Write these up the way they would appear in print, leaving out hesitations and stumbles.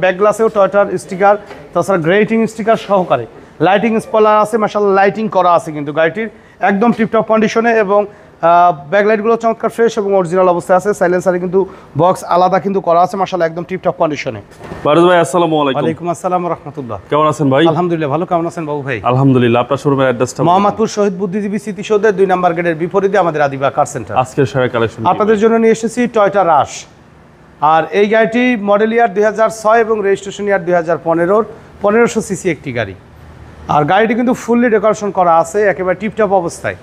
Back গ্লাসেও টয়োটার sticker, তাছাড়া grating sticker সহকারে lighting spoiler আছে, মাশাআল্লাহ লাইটিং করা আছে কিন্তু গাড়িটির একদম টিপটপ কন্ডিশনে এবং ব্যাকলাইটগুলো চমৎকার ফ্রেশ এবং অরিজিনাল অবস্থায় আছে। সাইলেন্সারে কিন্তু বক্স আলাদা কিন্তু করা আছে, মাশাআল্লাহ একদম টিপটপ কন্ডিশনে। বারুদ ভাই আসসালামু আলাইকুম। ওয়ালাইকুম আসসালাম ওয়া রাহমাতুল্লাহ। কেমন আছেন ভাই? আলহামদুলিল্লাহ ভালো, কেমন আছেন বাবু ভাই? আলহামদুলিল্লাহ। আপনার শোরুমের অ্যাড্রেসটা? মোহাম্মদপুর শহীদ বুদ্ধিজীবী স্মৃতিসৌধের 2 নম্বর গেটের বিপরীতে আমাদের আদিবা কার সেন্টার। আজকের শহরের কালেকশন আপনাদের জন্য নিয়ে এসেছি টয়োটা রাশ। আর এই গাড়িটি মডেল ইয়ার 2006 এবং রেজিস্ট্রেশন ইয়ার 2015 1500 সিসি একটি গাড়ি। আর গাড়িটি কিন্তু ফুললি ডেকোরেশন করা আছে, একেবারে টিপটপ অবস্থায়।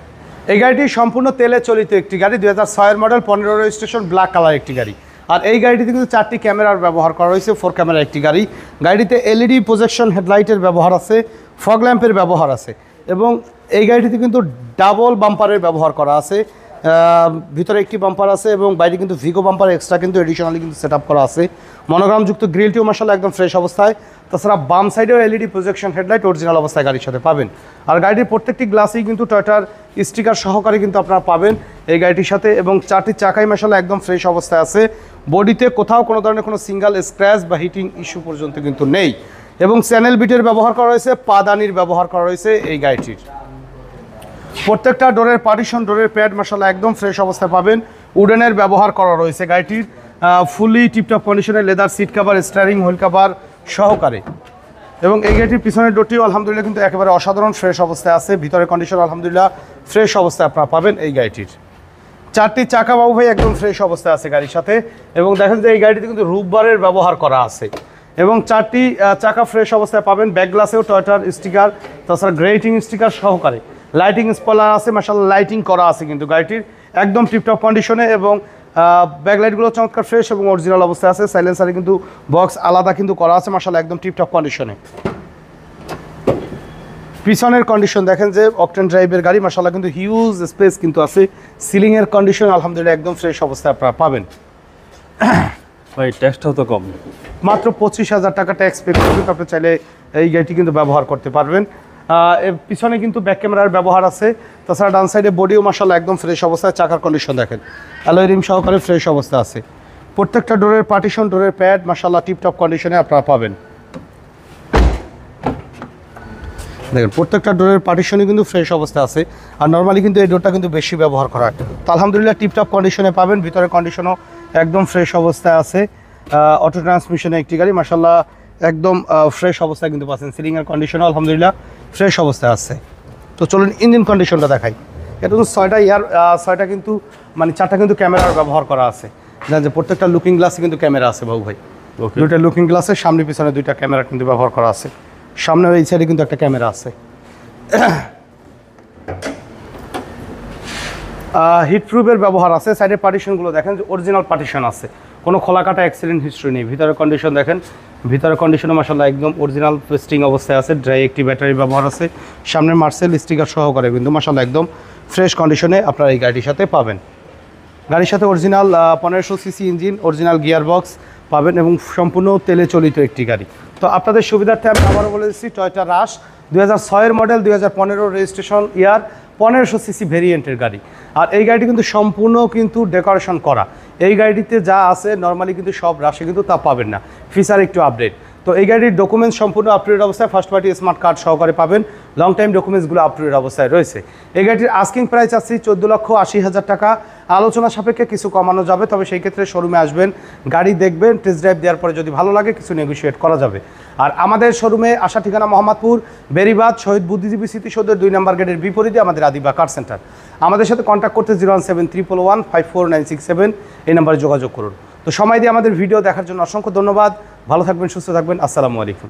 এই গাড়িটি সম্পূর্ণ তেলে চালিত একটি গাড়ি, 2006 এর মডেল, 15 রেজিস্ট্রেশন, ব্ল্যাক কালার একটি গাড়ি। আর এই গাড়িটিতে কিন্তু 4টি ক্যামেরার ব্যবহার করা হয়েছে, 4 ক্যামেরা একটি গাড়ি। গাড়িতে এলইডি প্রজেকশন হেডলাইটের ব্যবহার আছে, ফগ ল্যাম্পের ব্যবহার আছে এবং এই গাড়িটিতে কিন্তু ডাবল বাম্পারের ব্যবহার করা আছে। ভিতরে একটি বাম্পার আছে এবং বাইরে কিন্তু ভিগো বাম্পার এক্সট্রা কিন্তু এডিশনালি কিন্তু সেট আপ করা আছে। মনোগ্রামযুক্ত গ্রিলটিও মাশাআল্লাহ একদম ফ্রেশ অবস্থায়। তাছাড়া বাম সাইডেও এলইডি প্রজেকশন হেডলাইট অরিজিনাল অবস্থায় গাড়ির সাথে পাবেন। আর গাড়িটির প্রত্যেকটি গ্লাসেই কিন্তু টয়োটার স্টিকার সহকারে কিন্তু আপনারা পাবেন এই গাড়িটির সাথে এবং 4টি চাকাই মাশাআল্লাহ একদম ফ্রেশ অবস্থায় আছে। বডিতে কোথাও কোনো ধরনের কোনো সিঙ্গেল স্ক্র্যাচ বা হিটিং ইস্যু পর্যন্ত কিন্তু নেই এবং চ্যানেল বিটের ব্যবহার করা হয়েছে, পাদানির ব্যবহার করা হয়েছে এই গাড়িটির। প্রত্যেকটা ডোরের পার্টিশন, ডোরের প্যাড মাশাআল্লাহ একদম ফ্রেশ অবস্থায় পাবেন। উডেনের ব্যবহার করা রয়েছে গাড়িটির, ফুলি টিপটপ কন্ডিশনে leather seat cover, steering wheel cover সহকারে। এবং এই গাড়িটির পিছনের ডোরটিও আলহামদুলিল্লাহ কিন্তু একেবারে অসাধারণ ফ্রেশ অবস্থায় আছে। ভিতরের কন্ডিশন আলহামদুলিল্লাহ ফ্রেশ অবস্থায় আপনারা পাবেন এই গাড়িটির। 4টি চাকা বাবু ভাই একদম ফ্রেশ অবস্থায় আছে গাড়ির সাথে এবং দেখেন যে এই গাড়িতে কিন্তু রূপবারের ব্যবহার করা আছে এবং 4টি চাকা ফ্রেশ অবস্থায় পাবেন। ব্যাক গ্লাসেও টয়োটার স্টিকার, তাছাড়া গ্রেটিং স্টিকার সহকারে লাইটিং স্পয়লার আছে, মাশাআল্লাহ লাইটিং করা আছে কিন্তু গাড়িটির একদম টিপটপ কন্ডিশনে এবং ব্যাকলাইটগুলো চমৎকার ফ্রেশ এবং অরিজিনাল অবস্থায় আছে। সাইলেন্সারে কিন্তু বক্স আলাদা কিন্তু করা আছে, মাশাআল্লাহ একদম টিপটপ কন্ডিশনে। পিছনের কন্ডিশন দেখেন যে অকটেন ড্রাইভের গাড়ি, মাশাআল্লাহ কিন্তু হিউজ স্পেস কিন্তু আছে। সিলিংয়ের কন্ডিশন আলহামদুলিল্লাহ একদম ফ্রেশ অবস্থায় আপনারা পাবেন। ভাই ট্যাক্সটাও তো কম, মাত্র 25,000 টাকা ট্যাক্স পে করবেন, আপনি চাইলে এই গাড়িটি কিন্তু ব্যবহার করতে পারবেন। পিছনে কিন্তু ব্যাক ক্যামেরার ব্যবহার আছে। তাছাড়া ডান সাইডে বডিও মাশাআল্লাহ একদম ফ্রেশ অবস্থায়। চাকার কন্ডিশন দেখেন অ্যালয় রিম সহকারে ফ্রেশ অবস্থা আছে। প্রত্যেকটা ডোরের পার্টিশন, ডোরের প্যাড মাশাআল্লাহ টিপটপ কন্ডিশনে আপনারা পাবেন। দেখেন প্রত্যেকটা ডোরের পার্টিশনই কিন্তু ফ্রেশ অবস্থা আছে। আর নর্মালি কিন্তু এই ডোরটা কিন্তু বেশি ব্যবহার করা হয়, তো আলহামদুলিল্লাহ টিপটপ কন্ডিশনে পাবেন। ভিতরের কন্ডিশনও একদম ফ্রেশ অবস্থায় আছে। অটো ট্রান্সমিশনে একটি গাড়ি, মাশাআল্লাহ একদম ফ্রেশ অবস্থায় কিন্তু পাচ্ছেন। সিলিংয়ের কন্ডিশনও আলহামদুলিল্লাহ ফ্রেশ অবস্থায় আছে। তো চলুন ইঞ্জিন কন্ডিশনটা দেখাই। এটা কিন্তু 6টা কিন্তু মানে 4টা কিন্তু ক্যামেরার ব্যবহার করা আছে। জানেন যে প্রত্যেকটা লুকিং গ্লাসে কিন্তু ক্যামেরা আছে বাবু ভাই। 2টা লুকিং গ্লাসে সামনে পিছনে 2টা ক্যামেরা কিন্তু ব্যবহার করা আছে। সামনে এই সাইডে কিন্তু একটা ক্যামেরা আছে। হিটপ্রুফের ব্যবহার আছে। সাইডের পার্টিশনগুলো দেখেন যে অরিজিনাল পার্টিশন আছে, কোনো খোলা কাটা অ্যাক্সিডেন্ট হিস্ট্রি নেই। ভিতরের কন্ডিশন দেখেন, ভিতরের কন্ডিশনে মাশাআল্লাহ একদম অরিজিনাল পেস্টিং অবস্থায় আছে। ড্রাই একটি ব্যাটারি ব্যবহার আছে। সামনের মার্সেল স্টিকার সহকারে কিন্তু মাশাআল্লাহ একদম ফ্রেশ কন্ডিশনে আপনারা এই গাড়ির সাথে পাবেন। গাড়ির সাথে original 1500 CC engine, original gear box পাবেন এবং সম্পূর্ণ তেলে চালিত একটি গাড়ি। তো আপনাদের সুবিধার্থে আমি আবারও বলে দিচ্ছি টয়োটা রাশ 2006 এর মডেল, 2015 রেজিস্ট্রেশন ইয়ার, 1500 সিসি ভেরিয়েন্টের গাড়ি। আর এই গাড়িটি কিন্তু সম্পূর্ণ কিন্তু ডেকোরেশন করা। এই গাড়িটিতে যা আছে নর্মালি কিন্তু সব রাশে কিন্তু তা পাবেন না, ফিচার একটু আপডেট। তো এই গাড়ির ডকুমেন্টস সম্পূর্ণ আপ টু ডেট অবস্থায়, ফার্স্ট পার্টি স্মার্ট কার্ড সহকারে পাবেন। লং টাইম ডকুমেন্টসগুলো আপ টু ডেট অবস্থায় রয়েছে। এই গাড়িটির আস্কিং প্রাইস আছে 14,80,000 টাকা। আলোচনা সাপেক্ষে কিছু কমানো যাবে, তবে সেই ক্ষেত্রে শোরুমে আসবেন, গাড়ি দেখবেন, টেস্ট ড্রাইভ দেওয়ার পরে যদি ভালো লাগে কিছু নেগোশিয়েট করা যাবে। আর আমাদের শোরুমে আসা ঠিকানা মোহাম্মদপুর বেরিবাদ শহীদ বুদ্ধিজীবী স্মৃতিসৌধের 2 নম্বর গেটের বিপরীতে আমাদের আদিবা কার সেন্টার। আমাদের সাথে কন্ট্যাক্ট করতে 01711544967 এই নাম্বারে যোগাযোগ করুন। তো সময় দিয়ে আমাদের ভিডিও দেখার জন্য অসংখ্য ধন্যবাদ। ভালো থাকবেন, সুস্থ থাকবেন। আসসালামু আলাইকুম।